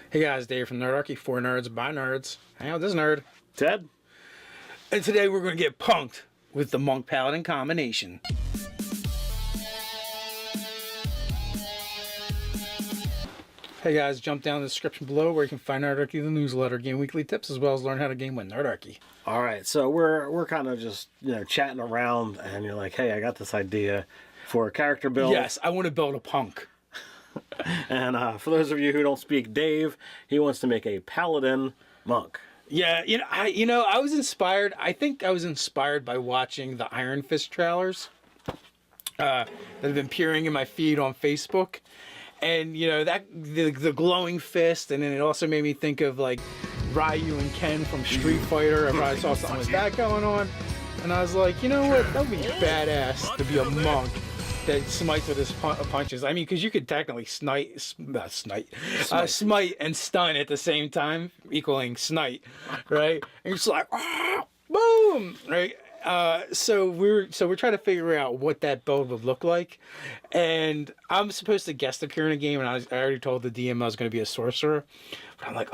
Hey guys, Dave from Nerdarchy, for nerds, by nerds. Hang out with this nerd. Ted? And today we're going to get punked with the Monk Paladin combination. Hey guys, jump down in the description below where you can find Nerdarchy, the newsletter, game weekly tips, as well as learn how to game with Nerdarchy. All right, so we're kind of just chatting around, and you're like, hey, I got this idea for a character build. Yes, I want to build a punk. And for those of you who don't speak Dave, he wants to make a Paladin monk. Yeah, I was inspired. I think I was inspired by watching the Iron Fist trailers that have been appearing in my feed on Facebook, and that the glowing fist, and then it also made me think of like Ryu and Ken from Street Fighter. I probably saw something with that going on, and I was like, you know what, that would be badass to be a monk that smites with his punches. I mean, because you could technically smite and stun at the same time, equaling smite, right? And you're just like, ah, boom, right? So we're trying to figure out what that build would look like, and I'm supposed to guest appear in a game, and I already told the DM I was going to be a sorcerer, but I'm like,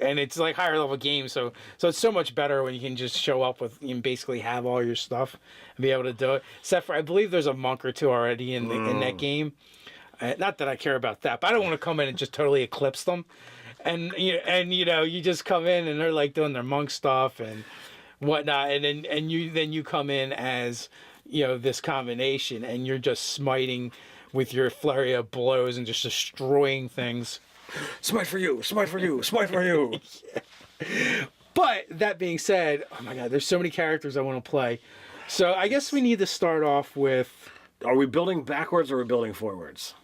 and it's like higher level game, so it's so much better when you can just show up with and basically have all your stuff and be able to do it. Except for I believe there's a monk or two already in that game. Not that I care about that, but I don't want to come in and just totally eclipse them, and you just come in and they're like doing their monk stuff and whatnot, and then you come in as this combination, and you're just smiting with your flurry of blows and just destroying things. Smite for you, smite for you, smite for you. Yeah. But that being said, oh my god, there's so many characters I want to play, so I guess we need to start off with, are we building backwards or are we building forwards?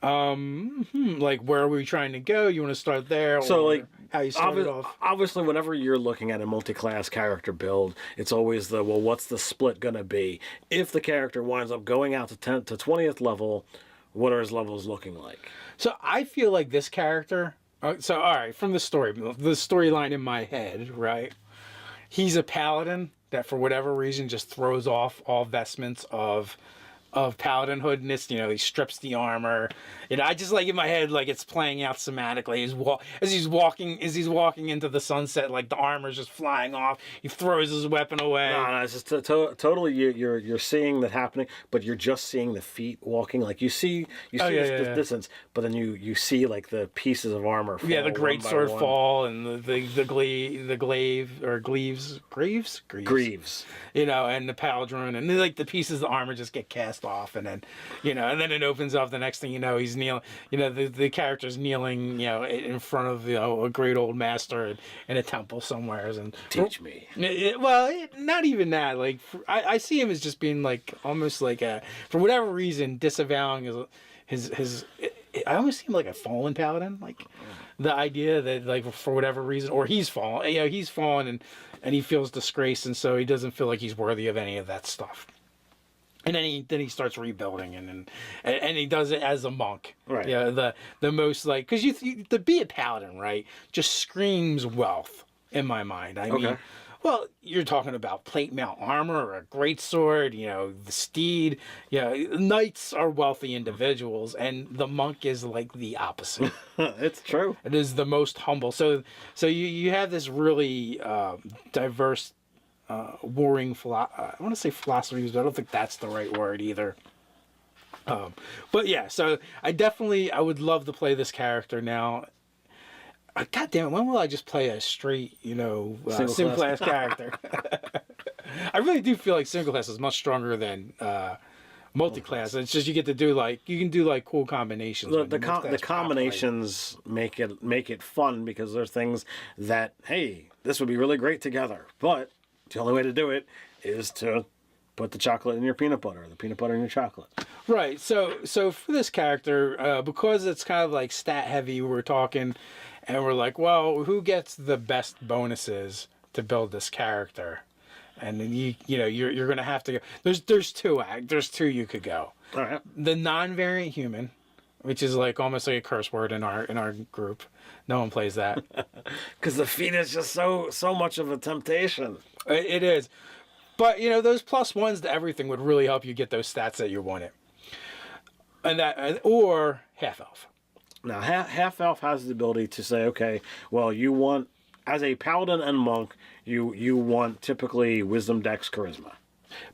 Like, where are we trying to go? You want to start there? So, like, how you started off? Obviously, whenever you're looking at a multi-class character build, it's always what's the split going to be? If the character winds up going out to 10th to 20th level, what are his levels looking like? So I feel like this character. So all right, from the storyline in my head, right? He's a paladin that, for whatever reason, just throws off all vestments of paladinhoodness. He strips the armor. I just like in my head, like it's playing out somatically. As he's walking into the sunset, like the armor's just flying off. He throws his weapon away. No, it's just totally you're seeing that happening, but you're just seeing the feet walking. Like you see this distance, but then you see like the pieces of armor fall. Yeah, the great sword fall, and the greaves. And the pauldron, and like the pieces of armor just get cast off, and then and then it opens up. The next thing you know, he's kneeling. The character's kneeling, in front of a great old master in a temple somewhere. And teach me. Not even that. Like I see him as just being like almost like for whatever reason disavowing his. I almost seem like a fallen paladin, like the idea that like for whatever reason, or he's fallen. He's fallen and he feels disgraced, and so he doesn't feel like he's worthy of any of that stuff. And then he starts rebuilding, and he does it as a monk, right? Yeah, the most like, because you to be a paladin, right, just screams wealth in my mind. I mean, well, you're talking about plate mail armor or a great sword, the steed. Knights are wealthy individuals, and the monk is like the opposite. It's true. It is the most humble. So you have this really diverse. Warring I want to say philosophies, but I don't think that's the right word either. But yeah, so I would love to play this character now. God damn it, when will I just play a straight, single class character? I really do feel like single class is much stronger than multi-class. It's just you can do cool combinations. The combinations make it fun, because there's things that, hey, this would be really great together, but the only way to do it is to put the chocolate in your peanut butter, the peanut butter in your chocolate. Right. So for this character, because it's kind of like stat heavy, we're talking, and we're like, well, who gets the best bonuses to build this character? And then you're gonna have to go. There's two you could go. All right. The non-variant human, which is like almost like a curse word in our group. No one plays that. Because the feet is just so much of a temptation. It is. But, those +1s to everything would really help you get those stats that you wanted. And that, or half elf. Now, half elf has the ability to say, okay, well, you want, as a paladin and monk, you want typically wisdom, dex, charisma.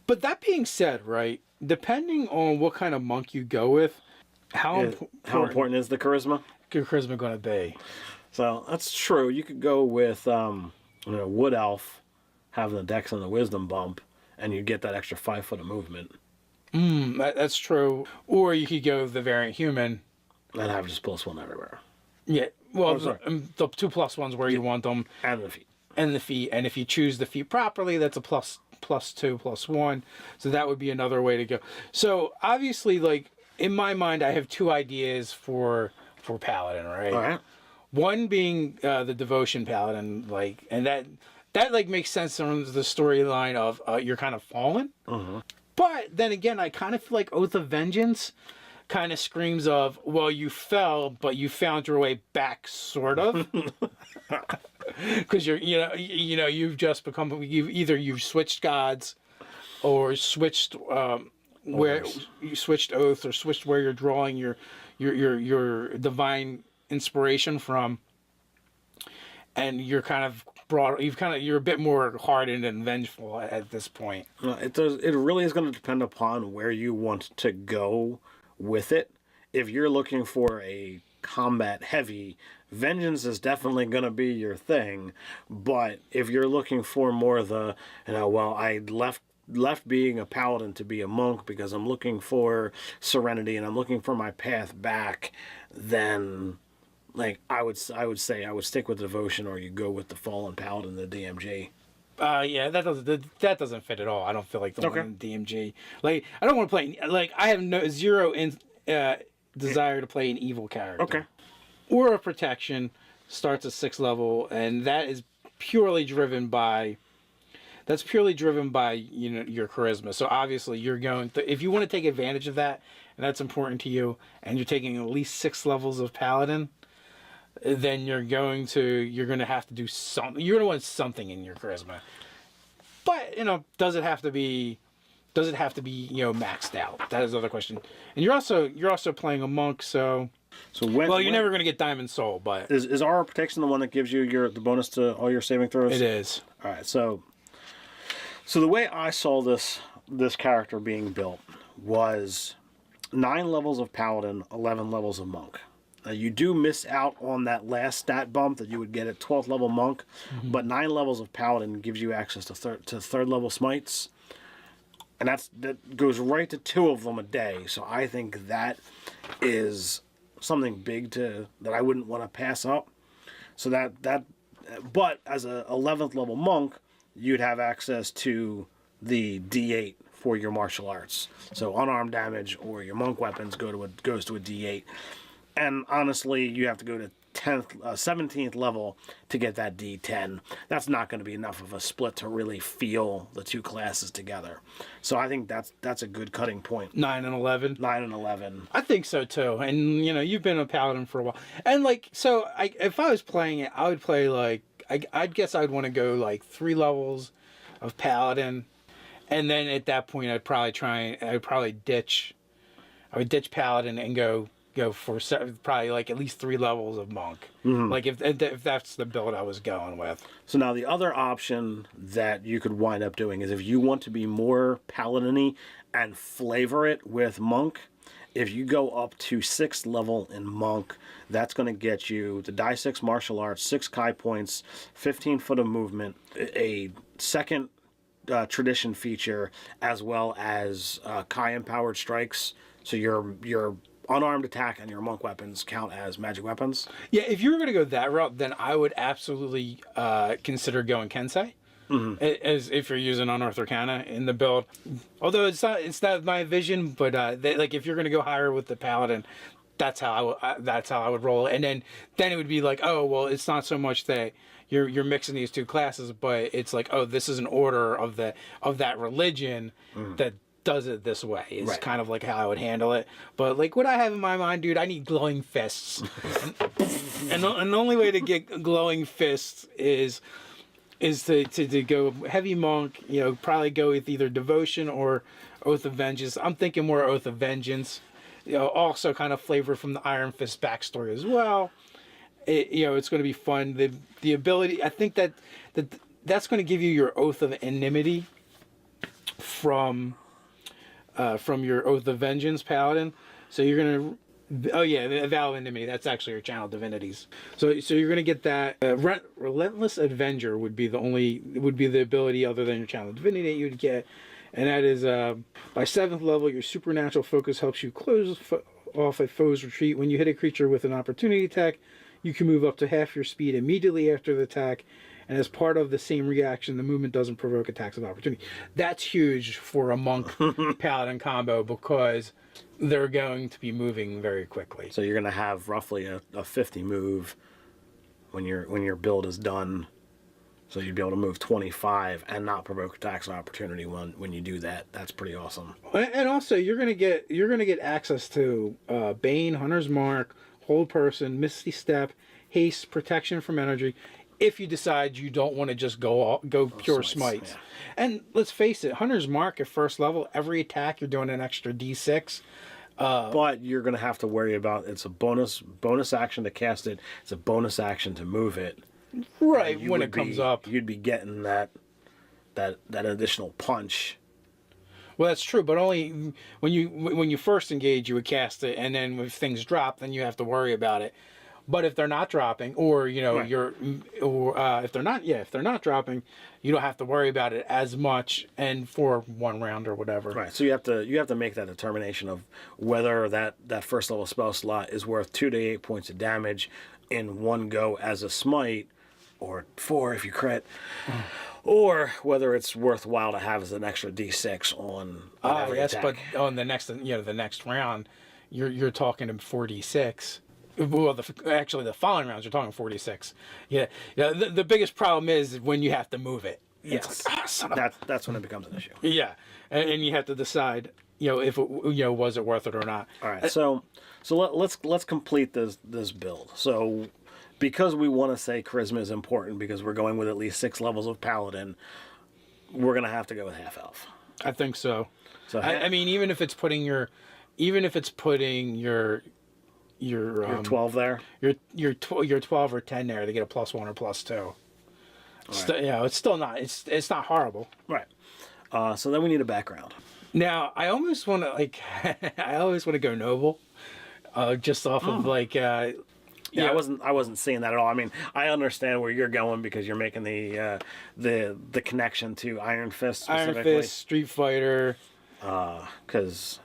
But that being said, right, depending on what kind of monk you go with, how important is the charisma? Your charisma going to be? So that's true. You could go with wood elf having the dex and the wisdom bump, and you get that extra 5 foot of movement. That's true. Or you could go the variant human and have just +1 everywhere. Yeah, well, the 2+1s where you want them, and the feet, and if you choose the feet properly, that's a +2/+1. So that would be another way to go. So obviously, like in my mind, I have 2 ideas for Paladin, right? All right. One being the devotion Paladin, like, and that like makes sense on the storyline of you're kind of fallen. But then again, I kind of feel like Oath of Vengeance kind of screams of, well, you fell, but you found your way back, sort of. Because you've just become, you've switched gods, or switched where you switched oath, or switched where you're drawing your divine inspiration from, and you're a bit more hardened and vengeful at this point. It really is going to depend upon where you want to go with it. If you're looking for a combat heavy, vengeance is definitely going to be your thing. But if you're looking for more the, I left being a paladin to be a monk because I'm looking for serenity and I'm looking for my path back, then like I would say I would stick with devotion, or you go with the fallen paladin, the DMG. Yeah, that doesn't fit at all. I don't feel like the one in DMG. Like, I don't want to play. Like, I have zero desire to play an evil character. Okay. Or a protection starts at 6th level, and that is purely driven by. That's purely driven by your charisma. So obviously you're going to, if you want to take advantage of that, and that's important to you, and you're taking at least 6 levels of paladin, then you're going to have to do something. You're going to want something in your charisma. But, does it have to be maxed out? That is the other question. And you're also playing a monk, so you're never going to get Diamond Soul, but is Aura Protection the one that gives you the bonus to all your saving throws? It is. All right. So the way I saw this character being built was 9 levels of paladin, 11 levels of monk. You do miss out on that last stat bump that you would get at 12th level monk, but 9 levels of paladin gives you access to third level smites, and that goes right to 2 of them a day. So I think that is something big that I wouldn't want to pass up. So but as a 11th level monk, you'd have access to the D8 for your martial arts. So unarmed damage or your monk weapons goes to a D8. And honestly, you have to go to 17th level to get that D10. That's not going to be enough of a split to really feel the 2 classes together. So I think that's a good cutting point. 9 and 11. 9 and 11. I think so too. And you've been a paladin for a while. And if I was playing it, I would play I'd guess I'd want to go 3 levels of paladin, and then at that point I'd probably ditch paladin and go for probably at least 3 levels of monk. Like if that's the build I was going with. So now the other option that you could wind up doing is if you want to be more paladin-y and flavor it with monk, if you go up to 6th level in monk, that's going to get you the die 6 martial arts, 6 Kai points, 15 foot of movement, a second tradition feature, as well as Kai empowered strikes. So your unarmed attack and your monk weapons count as magic weapons. Yeah, if you were going to go that route, then I would absolutely consider going Kensei. As if you're using Unearth Arcana in the build. Although it's not my vision, but if you're going to go higher with the paladin, that's how I would roll. And then it would be it's not so much that you're mixing these 2 classes, but it's this is an order of that religion that does it this way. It's kind of how I would handle it. But what I have in my mind, dude, I need glowing fists. and the only way to get glowing fists is to go heavy monk, probably go with either devotion or Oath of Vengeance. I'm thinking more Oath of Vengeance. also kind of flavor from the Iron Fist backstory as well. It's going to be fun. The ability, I think that's going to give you your Oath of Enmity from your Oath of Vengeance Paladin. So you're going to, oh yeah, the Vow of Enmity, that's actually your channel divinities. So you're going to get that. Relentless Avenger would be the ability other than your channel divinity that you'd get. And that is, by 7th level, your supernatural focus helps you close off a foe's retreat. When you hit a creature with an opportunity attack, you can move up to half your speed immediately after the attack. And as part of the same reaction, the movement doesn't provoke attacks of opportunity. That's huge for a monk paladin combo because they're going to be moving very quickly. So you're going to have roughly a 50 move when your build is done. So you'd be able to move 25 and not provoke attacks of opportunity when you do that. That's pretty awesome. And also, you're gonna get access to Bane, Hunter's Mark, Hold Person, Misty Step, Haste, Protection from Energy, if you decide you don't want to just go pure smites. Yeah. And let's face it, Hunter's Mark at first level, every attack you're doing an extra D6. But you're gonna have to worry about it's a bonus action to cast it. It's a bonus action to move it. Right, when it comes up. You'd be getting that additional punch. Well, that's true, but only when you first engage, you would cast it, and then if things drop, then you have to worry about it. But if they're not dropping, or right. If they're not dropping, you don't have to worry about it as much, and for one round or whatever. Right. So you have to make that determination of whether that first level spell slot is worth 2 to 8 points of damage in one go as a smite, or 4 if you crit, or whether it's worthwhile to have as an extra D6 on every attack. But on the next round, you're talking 4d6. Well, actually, the following rounds you're talking 46. Yeah. The biggest problem is when you have to move it. Yes, that's when it becomes an issue. Yeah, and you have to decide, if it, was it worth it or not. All right, so let's complete this build. So, because we want to say charisma is important because we're going with at least 6 levels of paladin, we're gonna have to go with half elf. I think so. So I mean, even if it's putting your 12 there, your 12 or 10 there to get a +1 or +2. Right. It's still not. It's not horrible. Right. So then we need a background. Now I almost want to I always want to go noble, just off of Yeah, I wasn't seeing that at all. I mean, I understand where you're going because you're making the connection to Iron Fist specifically. Iron Fist, Street Fighter. Because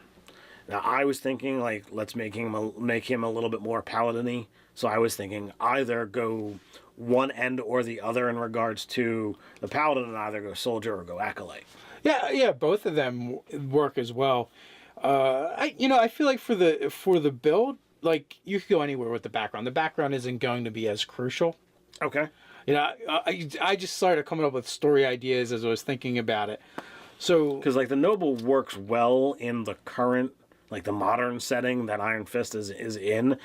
now I was thinking let's make him a little bit more paladin-y. So I was thinking either go one end or the other in regards to the paladin, and either go soldier or go acolyte. Yeah, both of them work as well. I feel like for the build, you could go anywhere with the background. The background isn't going to be as crucial. Okay. I just started coming up with story ideas as I was thinking about it. So, because the noble works well in the current, the modern setting that Iron Fist is in.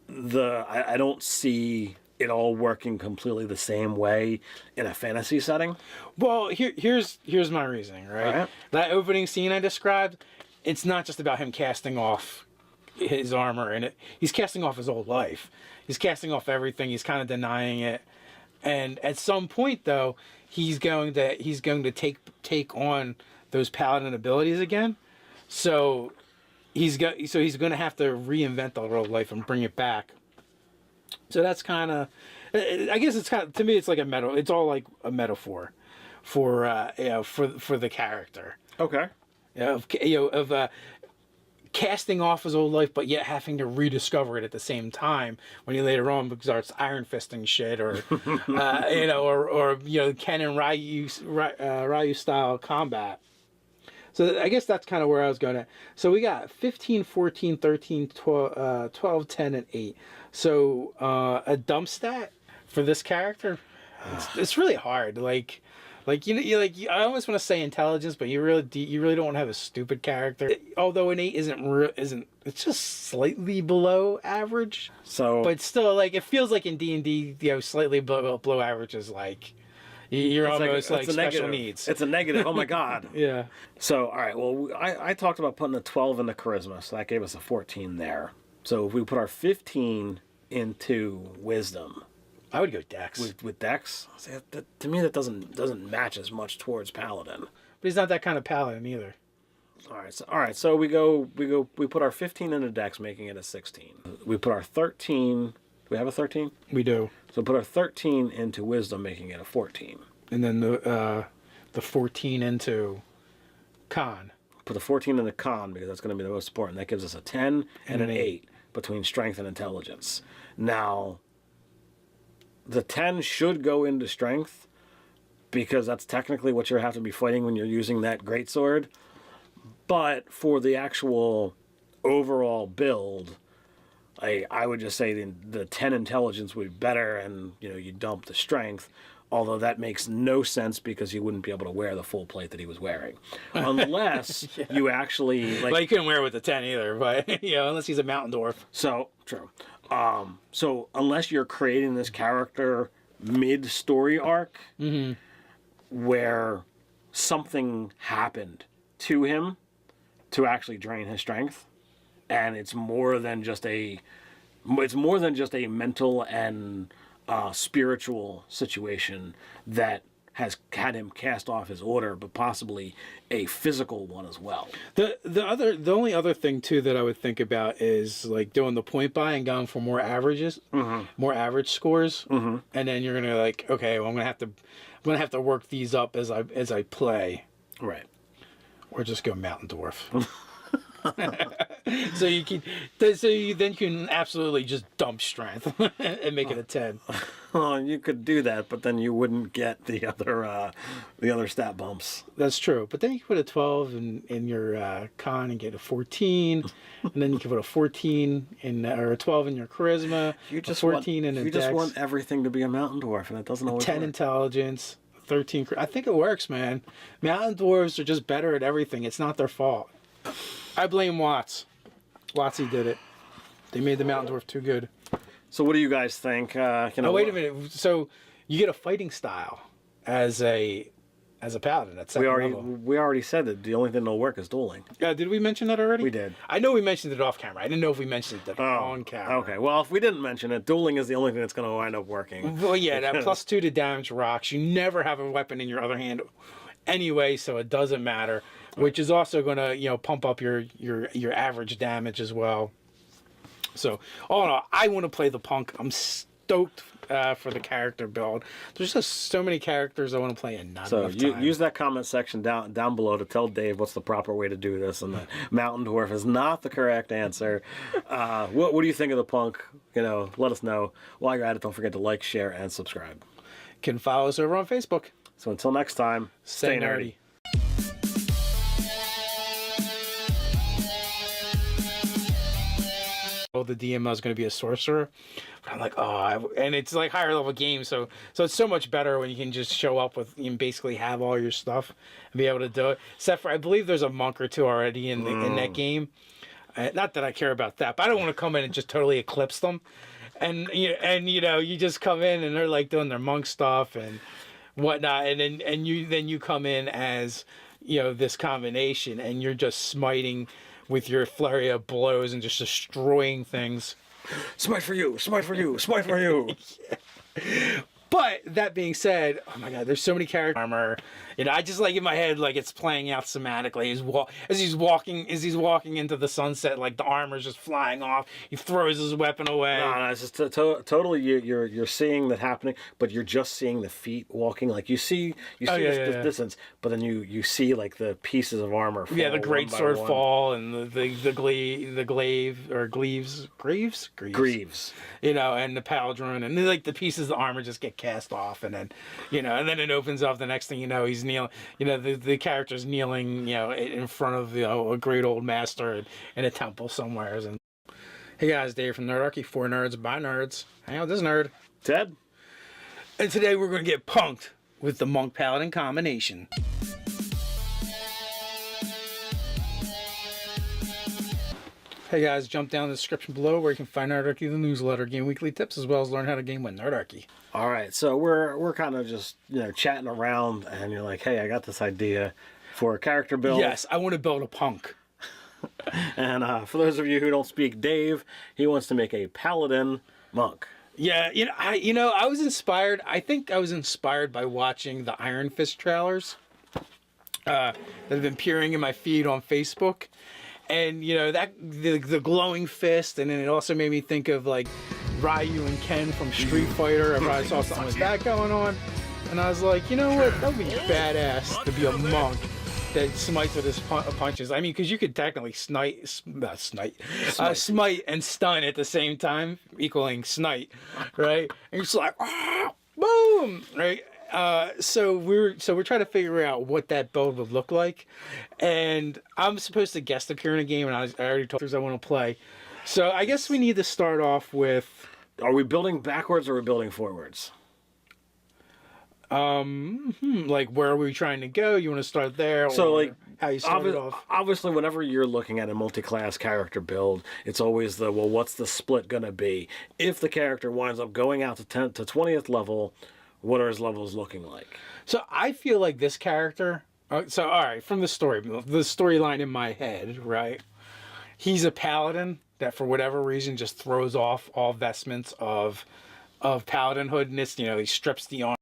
I don't see it all working completely the same way in a fantasy setting. Well, here's my reasoning, right? All right. That opening scene I described, it's not just about him casting off his armor, and he's casting off his old life. He's casting off everything. He's kind of denying it, and at some point though, he's going to take on those paladin abilities again. So he's going to have to reinvent the old life and bring it back. So that's kind of, I guess it's kind of, to me it's like it's all like a metaphor for the character. Okay. Of casting off his old life, but yet having to rediscover it at the same time when he later on starts iron fisting shit, or Ken and Ryu style combat. So I guess that's kind of where I was going at. So we got 15, 14, 13, 12, 10, and 8. So a dump stat for this character, it's really hard. I almost want to say intelligence, but you really don't want to have a stupid character. Although an 8 isn't it's just slightly below average. So, but still, it feels like in D&D, slightly below average is You're It's almost like it's a special negative. needs. It's a negative. Oh my god. Yeah. So, all right. Well, I talked about putting a 12 into charisma, so that gave us a 14 there. So if we put our 15 into wisdom, I would go Dex. with Dex, see, to me that doesn't match as much towards Paladin. But he's not that kind of paladin either. All right. So we put our 15 into Dex, making it a 16. We put our 13. Do we have a 13? We do. So put our 13 into wisdom, making it a 14. And then the 14 into con. Put the 14 into con because that's going to be the most important. That gives us a 10 and an 8 between strength and intelligence. Now, the 10 should go into strength because that's technically what you have to be fighting when you're using that greatsword. But for the actual overall build, I would just say the 10 intelligence would be better, and you dump the strength. Although that makes no sense because he wouldn't be able to wear the full plate that he was wearing, unless you actually Well, you couldn't wear it with the 10 either, but unless he's a mountain dwarf. So true. So unless you're creating this character mid-story arc, where something happened to him to actually drain his strength, and it's more than just a mental and spiritual situation that has had him cast off his order, but possibly a physical one as well. The only other thing too that I would think about is like doing the point buy and going for more averages, more average scores, and then you're gonna okay, well, I'm gonna have to work these up as I play, right? Or just go mountain dwarf. So you then can absolutely just dump strength and make it a 10. Well, you could do that, but then you wouldn't get the other stat bumps. That's true. But then you can put a 12 in your con and get a 14, and then you can put a 14 or a 12 in your charisma. You just 14 in a You dex, just want everything to be a mountain dwarf, and it doesn't always 10 work. intelligence, 13. I think it works, man. Mountain dwarves are just better at everything. It's not their fault. I blame Watts. Watsy did it. They made the mountain dwarf too good. So what do you guys think? Oh, wait a minute. So you get a fighting style as a paladin at second level. We already said that the only thing that'll work is dueling. Yeah, did we mention that already? We did. I know we mentioned it off camera. I didn't know if we mentioned it on camera. Okay, well, if we didn't mention it, dueling is the only thing that's going to wind up working. Well, yeah, that +2 to damage rocks. You never have a weapon in your other hand anyway, so it doesn't matter. Which is also going to, pump up your average damage as well. So, all in all, I want to play the punk. I'm stoked for the character build. There's just so many characters I want to play and not enough time. Use that comment section down below to tell Dave what's the proper way to do this, and that mountain dwarf is not the correct answer. What do you think of the punk? Let us know. While you're at it, don't forget to like, share, and subscribe. Can follow us over on Facebook. So until next time, stay nerdy. The DM was going to be a sorcerer, but I'm like, and it's like higher level game, so it's so much better when you can just show up with and basically have all your stuff and be able to do it. Except for I believe there's a monk or two already in that game. Not that I care about that, but I don't want to come in and just totally eclipse them. And you just come in and they're like doing their monk stuff and whatnot, and then you come in as this combination, and you're just smiting with your flurry of blows and just destroying things. Smite for you, smite for you, smite for you. Yeah. But that being said, oh my god, there's so many character armor. I just in my head it's playing out somatically. As he's walking into the sunset, the armor's just flying off. He throws his weapon away. No, it's just totally you're seeing that happening, but you're just seeing the feet walking. You see the distance, but then you see the pieces of armor fall. Yeah, the great sword fall and the glaive or greaves. And the pauldron and the pieces of the armor just get cast off, and then and then it opens up. The next thing you know, he's kneeling. The character's kneeling, in front of a great old master in a temple somewhere. And hey guys, Dave from Nerdarchy, for nerds by nerds. Hang out with this nerd, Ted. And today we're going to get punked with the monk paladin combination. Hey guys, jump down in the description below where you can find Nerdarchy, the newsletter, game weekly tips, as well as learn how to game with Nerdarchy. All right, so we're kind of just chatting around, and you're like, hey, I got this idea for a character build. Yes, I want to build a punk. And for those of you who don't speak Dave, he wants to make a Paladin monk. Yeah, I was inspired. I think I was inspired by watching the Iron Fist trailers that have been appearing in my feed on Facebook, and that the glowing fist, and then it also made me think of like Ryu and Ken from Street Fighter. I probably saw something like that going on, and I was like, you know what, that would be badass to be a monk that smites with his punches. I mean, because you could technically smite and stun at the same time, equaling smite, right? And you're just like, boom, right? So we're trying to figure out what that build would look like, and I'm supposed to guest appear in a game, and I already told others I want to play. So I guess we need to start off with. Are we building backwards or are we building forwards? Like, where are we trying to go? You want to start there? So, or like, how you started off? Obviously, whenever you're looking at a multi-class character build, it's always what's the split going to be? If the character winds up going out to 10th to 20th level, what are his levels looking like? So I feel like this character. All right, from the storyline in my head, right? He's a paladin that, for whatever reason, just throws off all vestments of paladinhood, and he strips the armor